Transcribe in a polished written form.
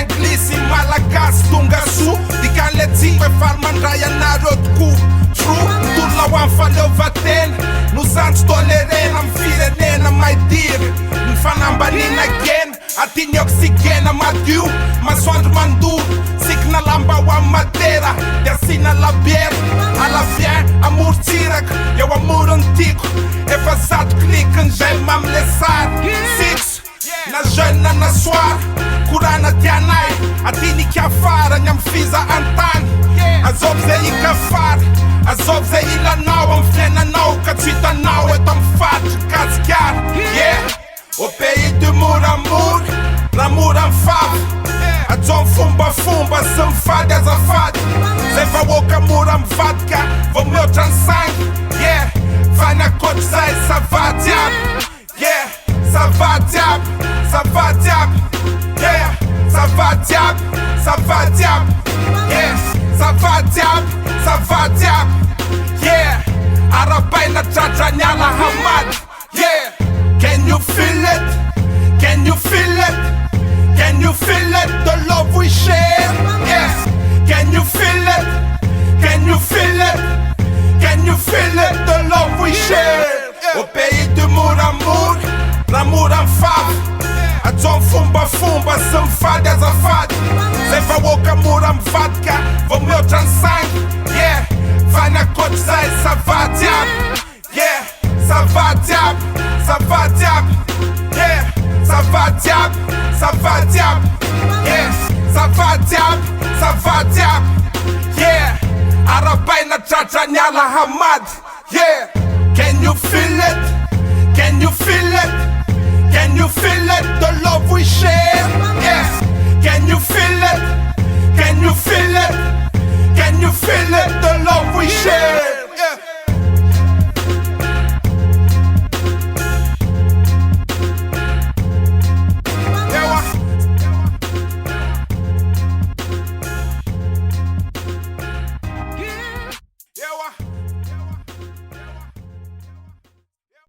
anglisy malagasy tonga so dikan'le tsimba efaly mandray anareo tokoa tro tolona ho amin'ny faleovatena no santsy tolerena amin'ny firenena maidiry ny fanambanina gena aty ny oxygena madio masoandro mandoro sikina lamba ho amin'ny matera de asina labiera alavien amorontsiraka eo amorony tiko efa zato klikiny zay mamile sary six na jeune na soir korana tianay aty nikiafarany amin'ny fiza antany azovy zay ikafara azovy zay ilanao amin'ny fiainanao ka tsy hitanao eto amin'ny faritry kasikara au pays de moramour l'amour en fave atsony fombafomba sy mifady azafady zay vahoaka mora mivadika vao mihoatra ny sangy fa ny akoatra zay savady aby savady aby savady aby savady aby savady aby savady aby savady aby arabaina tradrany ala hamady Can you feel it? Can you feel it? Can you feel it? The love we share. Yes. Can you feel it? Can you feel it? Can you feel it? The love we share. Au pays de mon amour, l'amour en fave. Atsony fombafomba sy mifady azafady zay vahoaka mora mivadika vao mihoatra ny sangy fa ny akoatra zay savady aby savady aby savady aby savady aby savady aby savady aby savady aby arabaina tradrany ala hamady Can you feel it? Can you feel it? Can you feel it? The love we share. Yes. Can you feel it? Can you feel it? Can you feel it?